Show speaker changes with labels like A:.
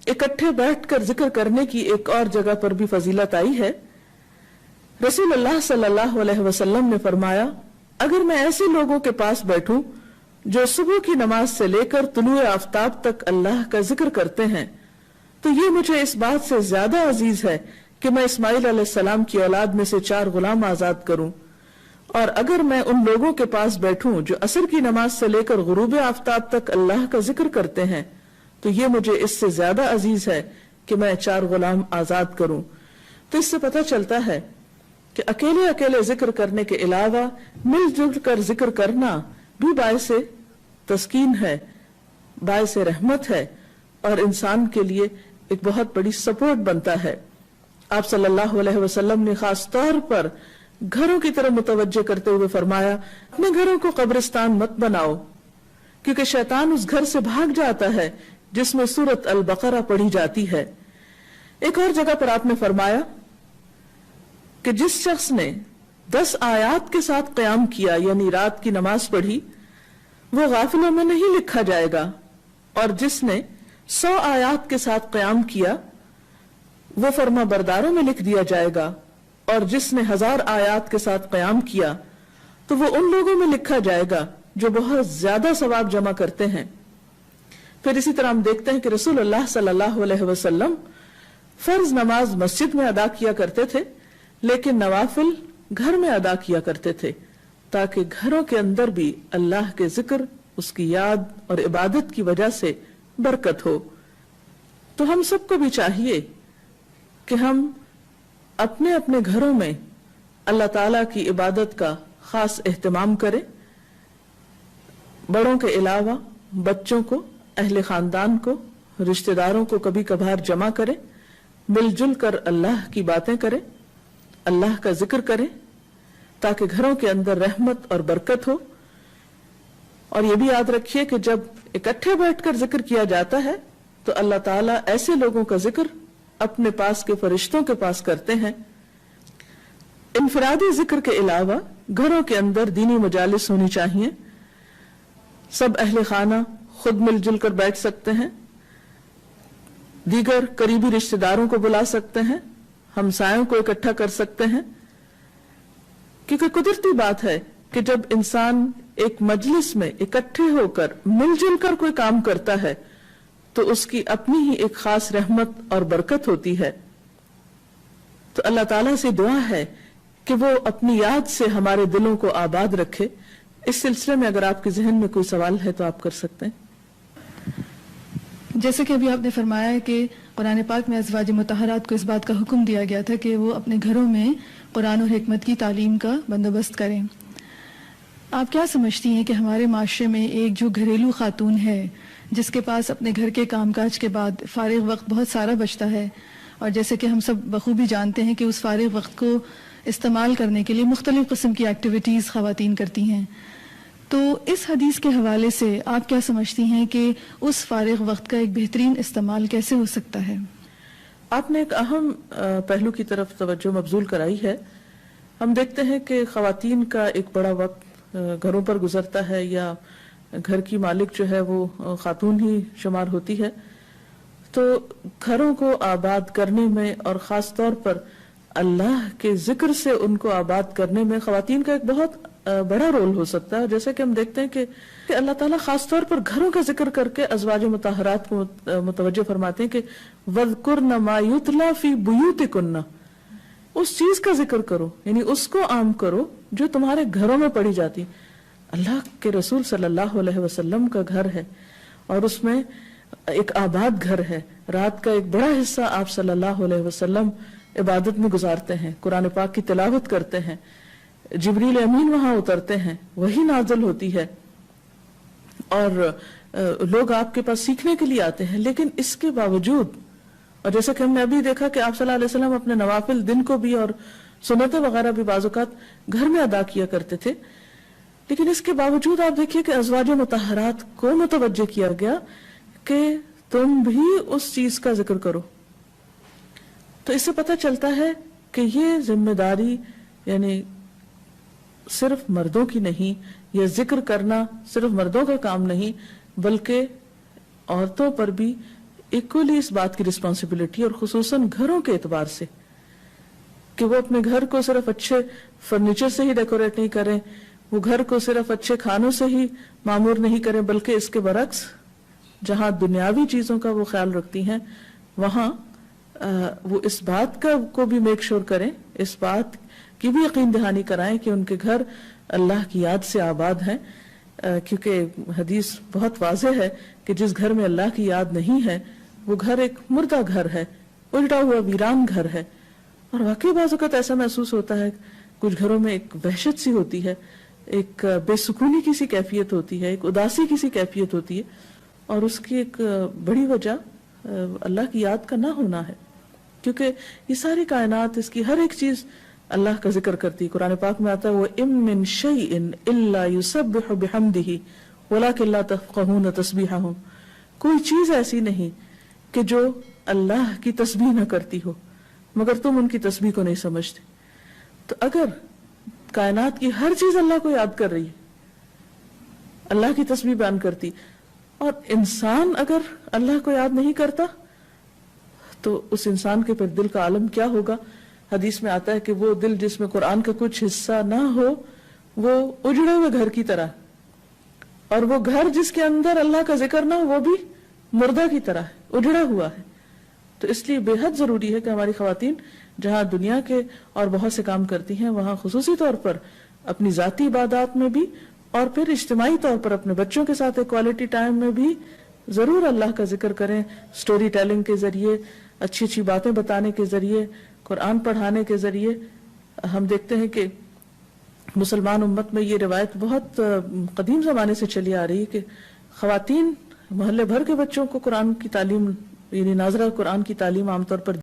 A: اکٹھے بیٹھ کر ذکر کرنے کی ایک اور جگہ پر بھی فضیلت آئی ہے. رسول اللہ صلی اللہ علیہ وسلم نے فرمایا اگر میں ایسے لوگوں کے پاس بیٹھوں جو صبح کی نماز سے لے کر طلوع آفتاب تک اللہ کا ذکر کرتے ہیں تو یہ مجھے اس بات سے زیادہ عزیز ہے کہ میں اسماعیل علیہ السلام کی اولاد میں سے 4 غلام آزاد کروں. اور اگر میں ان لوگوں کے پاس بیٹھوں جو عصر کی نماز سے لے کر غروب آفتاب تک اللہ کا ذکر کرتے ہیں تو یہ مجھے اس سے زیادہ عزیز ہے کہ میں 4 غلام آزاد کروں. تو اس سے پتہ چلتا ہے کہ اکیلے اکیلے ذکر کرنے کے علاوہ مل جل کر ذکر کرنا بھی باعث تسکین ہے، باعث رحمت ہے اور انسان کے لیے ایک بہت بڑی سپورٹ بنتا ہے. آپ صلی اللہ علیہ وسلم نے خاص طور پر گھروں کی طرف متوجہ کرتے ہوئے فرمایا اپنے گھروں کو قبرستان مت بناؤ کیونکہ شیطان اس گھر سے بھاگ جاتا ہے جس میں سورۃ البقرہ پڑھی جاتی ہے. ایک اور جگہ پر آپ نے فرمایا کہ جس شخص نے 10 آیات کے ساتھ قیام کیا یعنی رات کی نماز پڑھی وہ غافلوں میں نہیں لکھا جائے گا، اور جس نے 100 آیات کے ساتھ قیام کیا وہ فرما برداروں میں لکھ دیا جائے گا، اور جس نے 1000 آیات کے ساتھ قیام کیا تو وہ ان لوگوں میں لکھا جائے گا جو بہت زیادہ ثواب جمع کرتے ہیں. پھر اسی طرح ہم دیکھتے ہیں کہ رسول اللہ صلی اللہ علیہ وسلم فرض نماز مسجد میں ادا کیا کرتے تھے لیکن نوافل گھر میں ادا کیا کرتے تھے تاکہ گھروں کے اندر بھی اللہ کے ذکر، اس کی یاد اور عبادت کی وجہ سے برکت ہو. تو ہم سب کو بھی چاہیے کہ ہم اپنے اپنے گھروں میں اللہ تعالی کی عبادت کا خاص اہتمام کریں. بڑوں کے علاوہ بچوں کو، اہل خاندان کو، رشتہ داروں کو کبھی کبھار جمع کریں، مل جل کر اللہ کی باتیں کریں، اللہ کا ذکر کریں تاکہ گھروں کے اندر رحمت اور برکت ہو. اور یہ بھی یاد رکھیے کہ جب اکٹھے بیٹھ کر ذکر کیا جاتا ہے تو اللہ تعالیٰ ایسے لوگوں کا ذکر اپنے پاس کے فرشتوں کے پاس کرتے ہیں. انفرادی ذکر کے علاوہ گھروں کے اندر دینی مجالس ہونی چاہیے. سب اہل خانہ خود مل جل کر بیٹھ سکتے ہیں، دیگر قریبی رشتہ داروں کو بلا سکتے ہیں، ہمسایوں کو اکٹھا کر سکتے ہیں، کیونکہ قدرتی بات ہے کہ جب انسان ایک مجلس میں اکٹھے ہو کر مل جل کر کوئی کام کرتا ہے تو اس کی اپنی ہی ایک خاص رحمت اور برکت ہوتی ہے. تو اللہ تعالیٰ سے دعا ہے کہ وہ اپنی یاد سے ہمارے دلوں کو آباد رکھے. اس سلسلے میں اگر آپ کے ذہن میں کوئی سوال ہے تو آپ کر سکتے ہیں.
B: جیسے کہ ابھی آپ نے فرمایا ہے کہ قرآن پاک میں ازواج مطہرات کو اس بات کا حکم دیا گیا تھا کہ وہ اپنے گھروں میں قرآن اور حکمت کی تعلیم کا بندوبست کریں. آپ کیا سمجھتی ہیں کہ ہمارے معاشرے میں ایک جو گھریلو خاتون ہے جس کے پاس اپنے گھر کے کام کاج کے بعد فارغ وقت بہت سارا بچتا ہے، اور جیسے کہ ہم سب بخوبی جانتے ہیں کہ اس فارغ وقت کو استعمال کرنے کے لیے مختلف قسم کی ایکٹیویٹیز خواتین کرتی ہیں، تو اس حدیث کے حوالے سے آپ کیا سمجھتی ہیں کہ اس فارغ وقت کا ایک بہترین استعمال کیسے ہو سکتا ہے؟
A: آپ نے ایک اہم پہلو کی طرف توجہ مبذول کرائی ہے. ہم دیکھتے ہیں کہ خواتین کا ایک بڑا وقت گھروں پر گزرتا ہے، یا گھر کی مالک جو ہے وہ خاتون ہی شمار ہوتی ہے. تو گھروں کو آباد کرنے میں اور خاص طور پر اللہ کے ذکر سے ان کو آباد کرنے میں خواتین کا ایک بہت بڑا رول ہو سکتا ہے. جیسے کہ ہم دیکھتے ہیں کہ اللہ تعالیٰ خاص طور پر گھروں کا ذکر کر کے ازواج مطہرات کو متوجہ فرماتے ہیں کہ وَذْكُرْنَ مَا يُتْلَى فِي بُيُوتِكُنَّ، اس چیز کا ذکر کرو، یعنی اس کو عام کرو جو تمہارے گھروں میں پڑھی جاتی. اللہ کے رسول صلی اللہ علیہ وسلم کا گھر ہے اور اس میں ایک آباد گھر ہے. رات کا ایک بڑا حصہ آپ صلی اللہ علیہ وسلم عبادت میں گزارتے ہیں، قرآن پاک کی تلاوت کرتے ہیں، جبریل امین وہاں اترتے ہیں، وہی نازل ہوتی ہے اور لوگ آپ کے پاس سیکھنے کے لیے آتے ہیں. لیکن اس کے باوجود، اور جیسا کہ ہم نے ابھی دیکھا کہ آپ صلی اللہ علیہ وسلم اپنے نوافل دن کو بھی اور سنتیں وغیرہ بھی بعض اوقات گھر میں ادا کیا کرتے تھے، لیکن اس کے باوجود آپ دیکھیے کہ ازواج مطہرات کو متوجہ کیا گیا کہ تم بھی اس چیز کا ذکر کرو. تو اس سے پتہ چلتا ہے کہ یہ ذمہ داری یعنی صرف مردوں کی نہیں، یہ ذکر کرنا صرف مردوں کا کام نہیں، بلکہ عورتوں پر بھی ایکولی اس بات کی رسپانسبلٹی، اور خصوصاً گھروں کے اعتبار سے، کہ وہ اپنے گھر کو صرف اچھے فرنیچر سے ہی ڈیکوریٹ نہیں کریں، وہ گھر کو صرف اچھے کھانوں سے ہی معمور نہیں کریں، بلکہ اس کے برعکس جہاں دنیاوی چیزوں کا وہ خیال رکھتی ہیں وہاں وہ اس بات کا کو بھی میک شور کریں، اس بات کی بھی یقین دہانی کرائیں کہ ان کے گھر اللہ کی یاد سے آباد ہیں، کیونکہ حدیث بہت واضح ہے کہ جس گھر میں اللہ کی یاد نہیں ہے وہ گھر ایک مردہ گھر ہے، الٹا ہوا ویران گھر ہے۔ اور واقعی بعض اوقات ایسا محسوس ہوتا ہے، کچھ گھروں میں ایک وحشت سی ہوتی ہے، ایک بے سکونی کی سی کیفیت ہوتی ہے، ایک اداسی کی سی کیفیت ہوتی ہے، اور اس کی ایک بڑی وجہ اللہ کی یاد کا نہ ہونا ہے، کیونکہ یہ ساری کائنات، اس کی ہر ایک چیز اللہ کا ذکر کرتی ہے۔ قرآن پاک میں آتا ہے وَإِن مِّن شَيْءٍ إِلَّا يُسَبِّحُ بِحَمْدِهِ وَلَٰكِن لَّا تَفْقَهُونَ تَسْبِيحَهُمْ، کوئی چیز ایسی نہیں کہ جو اللہ کی تسبیح نہ کرتی ہو مگر تم ان کی تسبیح کو نہیں سمجھتے۔ تو اگر کائنات کی ہر چیز اللہ کو یاد کر رہی ہے، اللہ کی تسبیح بیان کرتی، اور انسان اگر اللہ کو یاد نہیں کرتا تو اس انسان کے پھر دل کا عالم کیا ہوگا؟ حدیث میں آتا ہے کہ وہ دل جس میں قرآن کا کچھ حصہ نہ ہو وہ اجڑے ہوئے گھر کی طرح، اور وہ گھر جس کے اندر اللہ کا ذکر نہ ہو وہ بھی مردہ کی طرح ہے، اجڑا ہوا ہے۔ تو اس لیے بے حد ضروری ہے کہ ہماری خواتین جہاں دنیا کے اور بہت سے کام کرتی ہیں وہاں خصوصی طور پر اپنی ذاتی عبادات میں بھی اور پھر اجتماعی طور پر اپنے بچوں کے ساتھ ایک کوالٹی ٹائم میں بھی ضرور اللہ کا ذکر کریں، سٹوری ٹیلنگ کے ذریعے، اچھی اچھی باتیں بتانے کے ذریعے، قرآن پڑھانے کے ذریعے۔ ہم دیکھتے ہیں کہ مسلمان امت میں یہ روایت بہت قدیم زمانے سے چلی آ رہی ہے کہ خواتین محلے بھر کے بچوں کو قرآن کی تعلیم، یعنی ناظرہ قرآن کی تعلیم عام طور پر